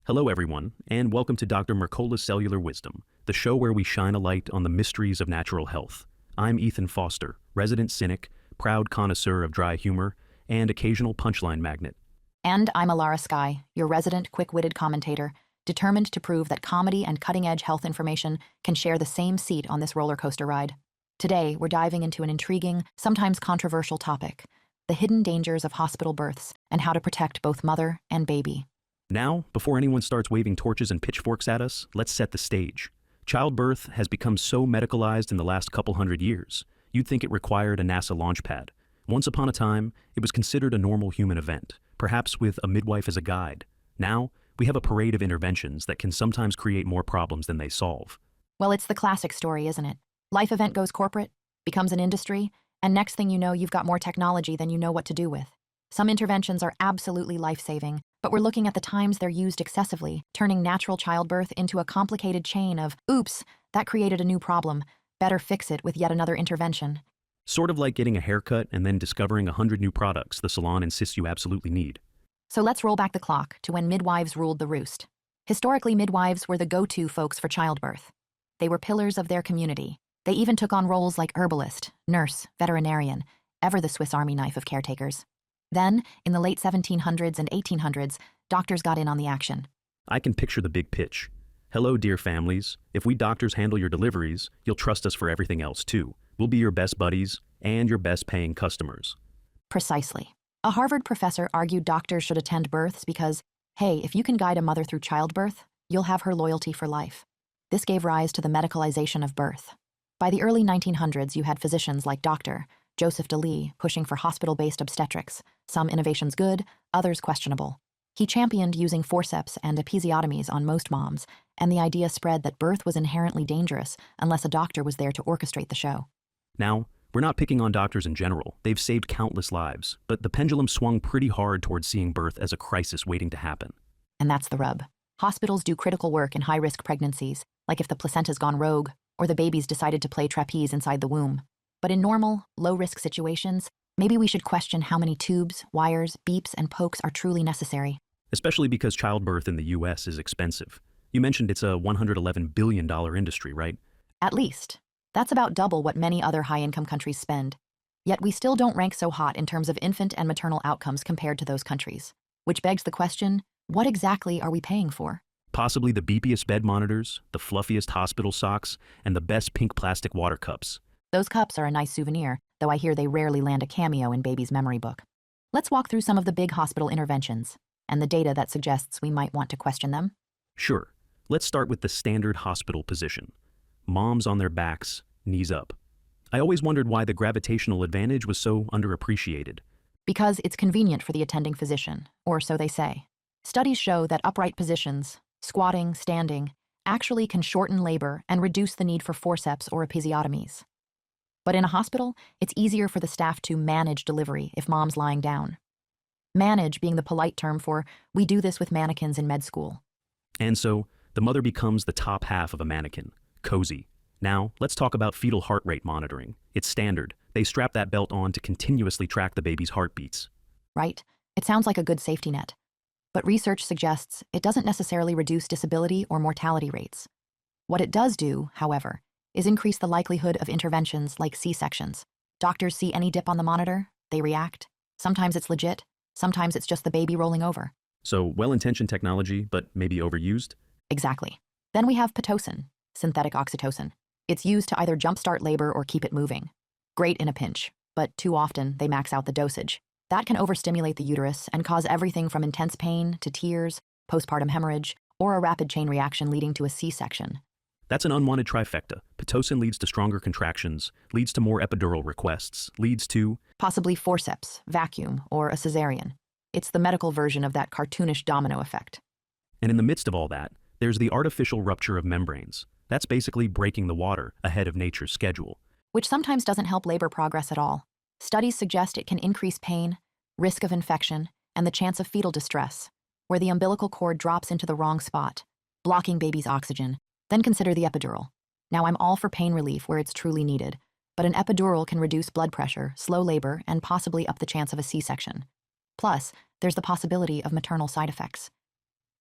Hello, everyone, and welcome to Dr. Mercola's Cellular Wisdom, the show where we shine a light on the mysteries of natural health. I'm Ethan Foster, resident cynic, proud connoisseur of dry humor, and occasional punchline magnet. And I'm Alara Sky, your resident quick-witted commentator, determined to prove that comedy and cutting-edge health information can share the same seat on this roller coaster ride. Today, we're diving into an intriguing, sometimes controversial topic, the hidden dangers of hospital births and how to protect both mother and baby. Now, before anyone starts waving torches and pitchforks at us, let's set the stage. Childbirth has become so medicalized in the last couple hundred years, you'd think it required a NASA launch pad. Once upon a time, it was considered a normal human event, perhaps with a midwife as a guide. Now, we have a parade of interventions that can sometimes create more problems than they solve. Well, it's the classic story, isn't it? Life event goes corporate, becomes an industry, and next thing you know, you've got more technology than you know what to do with. Some interventions are absolutely life-saving, but we're looking at the times they're used excessively, turning natural childbirth into a complicated chain of, oops, that created a new problem, better fix it with yet another intervention. Sort of like getting a haircut and then discovering 100 new products the salon insists you absolutely need. So let's roll back the clock to when midwives ruled the roost. Historically, midwives were the go-to folks for childbirth. They were pillars of their community. They even took on roles like herbalist, nurse, veterinarian, ever the Swiss Army knife of caretakers. Then, in the late 1700s and 1800s, doctors got in on the action. I can picture the big pitch. Hello, dear families. If we doctors handle your deliveries, you'll trust us for everything else, too. We'll be your best buddies and your best paying customers. Precisely. A Harvard professor argued doctors should attend births because, hey, if you can guide a mother through childbirth, you'll have her loyalty for life. This gave rise to the medicalization of birth. By the early 1900s, you had physicians like Dr. Joseph DeLee pushing for hospital-based obstetrics, some innovations good, others questionable. He championed using forceps and episiotomies on most moms, and the idea spread that birth was inherently dangerous unless a doctor was there to orchestrate the show. Now, we're not picking on doctors in general. They've saved countless lives, but the pendulum swung pretty hard towards seeing birth as a crisis waiting to happen. And that's the rub. Hospitals do critical work in high-risk pregnancies, like if the placenta's gone rogue or the baby's decided to play trapeze inside the womb. But in normal, low-risk situations, maybe we should question how many tubes, wires, beeps, and pokes are truly necessary. Especially because childbirth in the US is expensive. You mentioned it's a $111 billion industry, right? At least. That's about double what many other high-income countries spend. Yet we still don't rank so hot in terms of infant and maternal outcomes compared to those countries. Which begs the question, what exactly are we paying for? Possibly the beepiest bed monitors, the fluffiest hospital socks, and the best pink plastic water cups. Those cups are a nice souvenir, though I hear they rarely land a cameo in baby's memory book. Let's walk through some of the big hospital interventions, and the data that suggests we might want to question them. Sure. Let's start with the standard hospital position. Moms on their backs, knees up. I always wondered why the gravitational advantage was so underappreciated. Because it's convenient for the attending physician, or so they say. Studies show that upright positions, squatting, standing, actually can shorten labor and reduce the need for forceps or episiotomies. But in a hospital, it's easier for the staff to manage delivery if mom's lying down. Manage being the polite term for, we do this with mannequins in med school. And so, the mother becomes the top half of a mannequin, cozy. Now, let's talk about fetal heart rate monitoring. It's standard. They strap that belt on to continuously track the baby's heartbeats. Right? It sounds like a good safety net. But research suggests it doesn't necessarily reduce disability or mortality rates. What it does do, however, is increase the likelihood of interventions like C-sections. Doctors see any dip on the monitor, they react. Sometimes it's legit, sometimes it's just the baby rolling over. So, well-intentioned technology, but maybe overused? Exactly. Then we have Pitocin, synthetic oxytocin. It's used to either jumpstart labor or keep it moving. Great in a pinch, but too often they max out the dosage. That can overstimulate the uterus and cause everything from intense pain to tears, postpartum hemorrhage, or a rapid chain reaction leading to a C-section. That's an unwanted trifecta. Pitocin leads to stronger contractions, leads to more epidural requests, leads to possibly forceps, vacuum, or a cesarean. It's the medical version of that cartoonish domino effect. And in the midst of all that, there's the artificial rupture of membranes. That's basically breaking the water ahead of nature's schedule. Which sometimes doesn't help labor progress at all. Studies suggest it can increase pain, risk of infection, and the chance of fetal distress, where the umbilical cord drops into the wrong spot, blocking baby's oxygen. Then consider the epidural. Now, I'm all for pain relief where it's truly needed, but an epidural can reduce blood pressure, slow labor, and possibly up the chance of a C-section. Plus, there's the possibility of maternal side effects.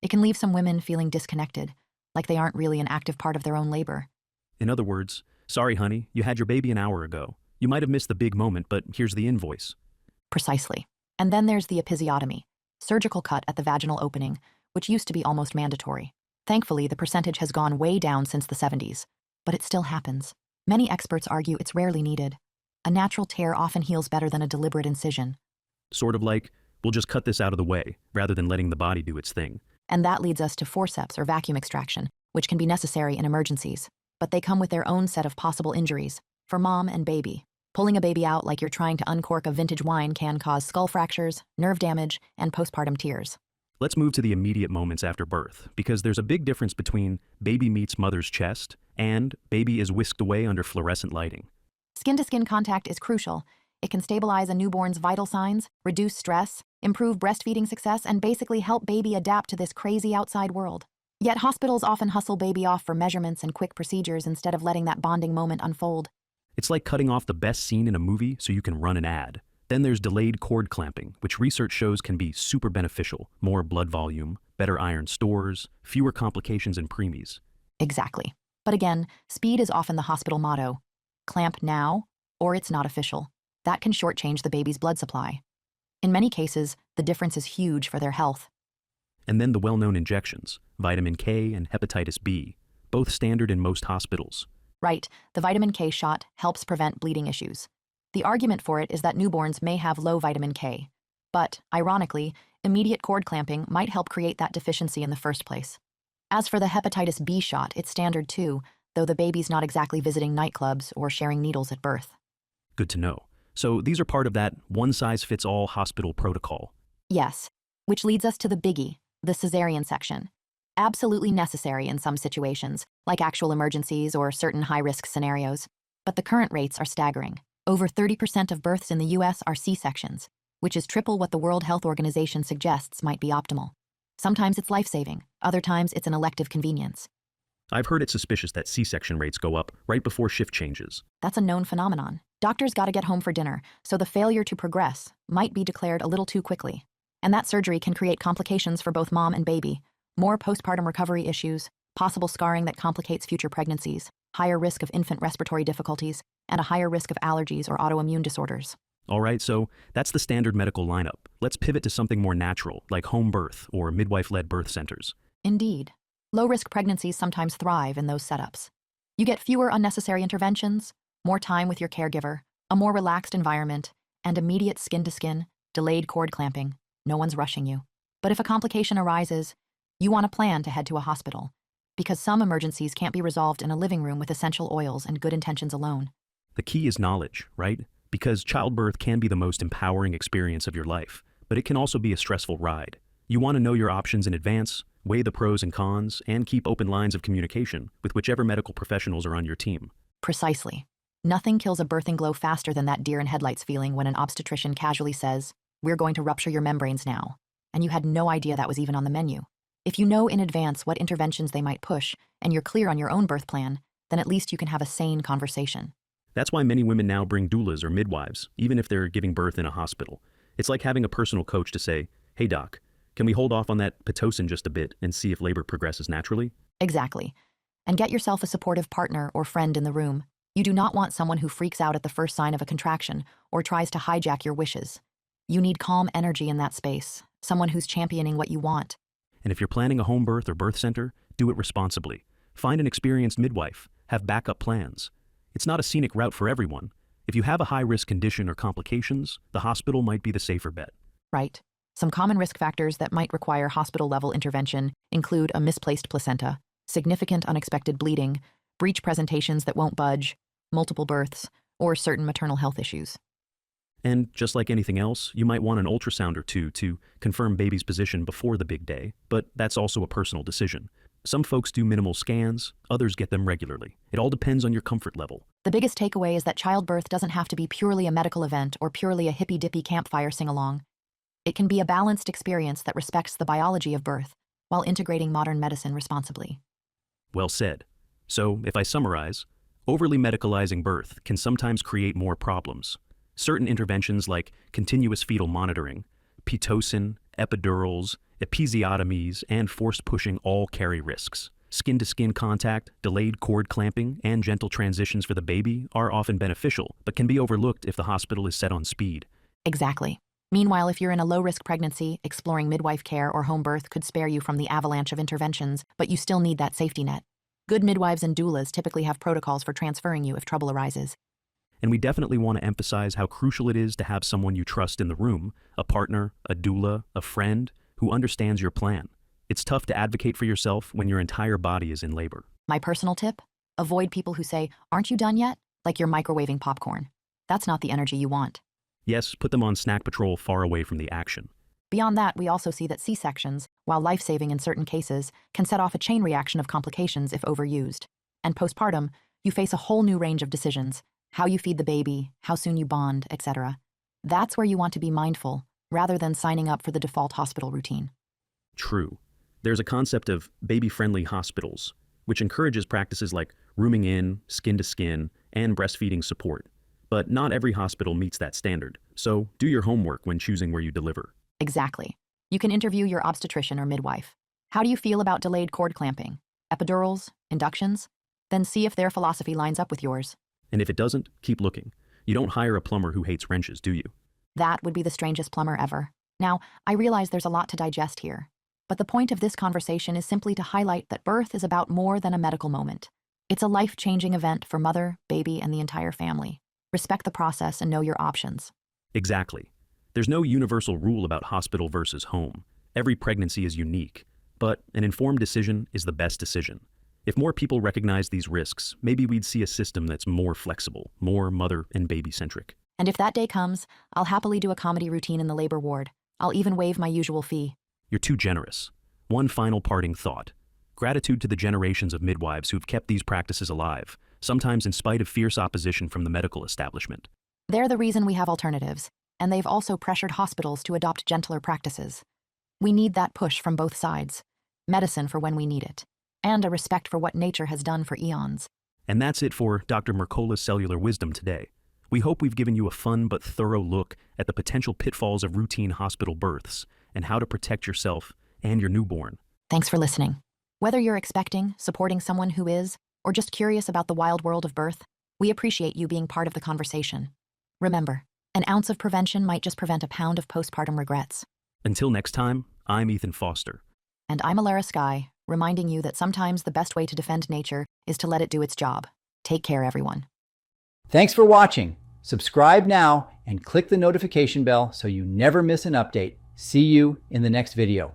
It can leave some women feeling disconnected, like they aren't really an active part of their own labor. In other words, sorry honey, you had your baby an hour ago. You might have missed the big moment, but here's the invoice. Precisely. And then there's the episiotomy, surgical cut at the vaginal opening, which used to be almost mandatory. Thankfully, the percentage has gone way down since the 70s, but it still happens. Many experts argue it's rarely needed. A natural tear often heals better than a deliberate incision. Sort of like, we'll just cut this out of the way, rather than letting the body do its thing. And that leads us to forceps or vacuum extraction, which can be necessary in emergencies. But they come with their own set of possible injuries, for mom and baby. Pulling a baby out like you're trying to uncork a vintage wine can cause skull fractures, nerve damage, and postpartum tears. Let's move to the immediate moments after birth, because there's a big difference between baby meets mother's chest and baby is whisked away under fluorescent lighting. Skin-to-skin contact is crucial. It can stabilize a newborn's vital signs, reduce stress, improve breastfeeding success, and basically help baby adapt to this crazy outside world. Yet hospitals often hustle baby off for measurements and quick procedures instead of letting that bonding moment unfold. It's like cutting off the best scene in a movie so you can run an ad. Then there's delayed cord clamping, which research shows can be super beneficial. More blood volume, better iron stores, fewer complications in preemies. Exactly. But again, speed is often the hospital motto. Clamp now, or it's not official. That can shortchange the baby's blood supply. In many cases, the difference is huge for their health. And then the well-known injections, vitamin K and hepatitis B, both standard in most hospitals. Right, the vitamin K shot helps prevent bleeding issues. The argument for it is that newborns may have low vitamin K. But, ironically, immediate cord clamping might help create that deficiency in the first place. As for the hepatitis B shot, it's standard too, though the baby's not exactly visiting nightclubs or sharing needles at birth. Good to know. So these are part of that one-size-fits-all hospital protocol. Yes, which leads us to the biggie, the cesarean section. Absolutely necessary in some situations, like actual emergencies or certain high-risk scenarios. But the current rates are staggering. Over 30% of births in the U.S. are C-sections, which is triple what the World Health Organization suggests might be optimal. Sometimes it's life-saving, other times it's an elective convenience. I've heard it's suspicious that C-section rates go up right before shift changes. That's a known phenomenon. Doctors gotta get home for dinner, so the failure to progress might be declared a little too quickly. And that surgery can create complications for both mom and baby, more postpartum recovery issues, possible scarring that complicates future pregnancies, higher risk of infant respiratory difficulties, and a higher risk of allergies or autoimmune disorders. All right, so that's the standard medical lineup. Let's pivot to something more natural, like home birth or midwife-led birth centers. Indeed. Low-risk pregnancies sometimes thrive in those setups. You get fewer unnecessary interventions, more time with your caregiver, a more relaxed environment, and immediate skin-to-skin, delayed cord clamping. No one's rushing you. But if a complication arises, you want a plan to head to a hospital, because some emergencies can't be resolved in a living room with essential oils and good intentions alone. The key is knowledge, right? Because childbirth can be the most empowering experience of your life, but it can also be a stressful ride. You want to know your options in advance, weigh the pros and cons, and keep open lines of communication with whichever medical professionals are on your team. Precisely. Nothing kills a birthing glow faster than that deer-in-headlights feeling when an obstetrician casually says, "We're going to rupture your membranes now," and you had no idea that was even on the menu. If you know in advance what interventions they might push, and you're clear on your own birth plan, then at least you can have a sane conversation. That's why many women now bring doulas or midwives, even if they're giving birth in a hospital. It's like having a personal coach to say, "Hey doc, can we hold off on that Pitocin just a bit and see if labor progresses naturally?" Exactly. And get yourself a supportive partner or friend in the room. You do not want someone who freaks out at the first sign of a contraction or tries to hijack your wishes. You need calm energy in that space, someone who's championing what you want. And if you're planning a home birth or birth center, do it responsibly. Find an experienced midwife. Have backup plans. It's not a scenic route for everyone. If you have a high-risk condition or complications, the hospital might be the safer bet. Right. Some common risk factors that might require hospital-level intervention include a misplaced placenta, significant unexpected bleeding, breech presentations that won't budge, multiple births, or certain maternal health issues. And just like anything else, you might want an ultrasound or two to confirm baby's position before the big day, but that's also a personal decision. Some folks do minimal scans, others get them regularly. It all depends on your comfort level. The biggest takeaway is that childbirth doesn't have to be purely a medical event or purely a hippy-dippy campfire sing-along. It can be a balanced experience that respects the biology of birth while integrating modern medicine responsibly. Well said. So, if I summarize, overly medicalizing birth can sometimes create more problems. Certain interventions like continuous fetal monitoring, Pitocin, epidurals, episiotomies, and forced pushing all carry risks. Skin-to-skin contact, delayed cord clamping, and gentle transitions for the baby are often beneficial, but can be overlooked if the hospital is set on speed. Exactly. Meanwhile, if you're in a low-risk pregnancy, exploring midwife care or home birth could spare you from the avalanche of interventions, but you still need that safety net. Good midwives and doulas typically have protocols for transferring you if trouble arises. And we definitely want to emphasize how crucial it is to have someone you trust in the room, a partner, a doula, a friend, who understands your plan. It's tough to advocate for yourself when your entire body is in labor. My personal tip? Avoid people who say, "Aren't you done yet?" Like you're microwaving popcorn. That's not the energy you want. Yes, put them on snack patrol far away from the action. Beyond that, we also see that C-sections, while life-saving in certain cases, can set off a chain reaction of complications if overused. And postpartum, you face a whole new range of decisions: how you feed the baby, how soon you bond, etc. That's where you want to be mindful, rather than signing up for the default hospital routine. True. There's a concept of baby-friendly hospitals, which encourages practices like rooming in, skin-to-skin, and breastfeeding support. But not every hospital meets that standard, so do your homework when choosing where you deliver. Exactly. You can interview your obstetrician or midwife. How do you feel about delayed cord clamping? Epidurals? Inductions? Then see if their philosophy lines up with yours. And if it doesn't, keep looking. You don't hire a plumber who hates wrenches, do you? That would be the strangest plumber ever. Now, I realize there's a lot to digest here, but the point of this conversation is simply to highlight that birth is about more than a medical moment. It's a life-changing event for mother, baby, and the entire family. Respect the process and know your options. Exactly. There's no universal rule about hospital versus home. Every pregnancy is unique, but an informed decision is the best decision. If more people recognize these risks, maybe we'd see a system that's more flexible, more mother and baby-centric. And if that day comes, I'll happily do a comedy routine in the labor ward. I'll even waive my usual fee. You're too generous. One final parting thought. Gratitude to the generations of midwives who've kept these practices alive, sometimes in spite of fierce opposition from the medical establishment. They're the reason we have alternatives, and they've also pressured hospitals to adopt gentler practices. We need that push from both sides. Medicine for when we need it, and a respect for what nature has done for eons. And that's it for Dr. Mercola's Cellular Wisdom today. We hope we've given you a fun but thorough look at the potential pitfalls of routine hospital births and how to protect yourself and your newborn. Thanks for listening. Whether you're expecting, supporting someone who is, or just curious about the wild world of birth, we appreciate you being part of the conversation. Remember, an ounce of prevention might just prevent a pound of postpartum regrets. Until next time, I'm Ethan Foster. And I'm Alara Skye, reminding you that sometimes the best way to defend nature is to let it do its job. Take care, everyone. Thanks for watching. Subscribe now and click the notification bell so you never miss an update. See you in the next video.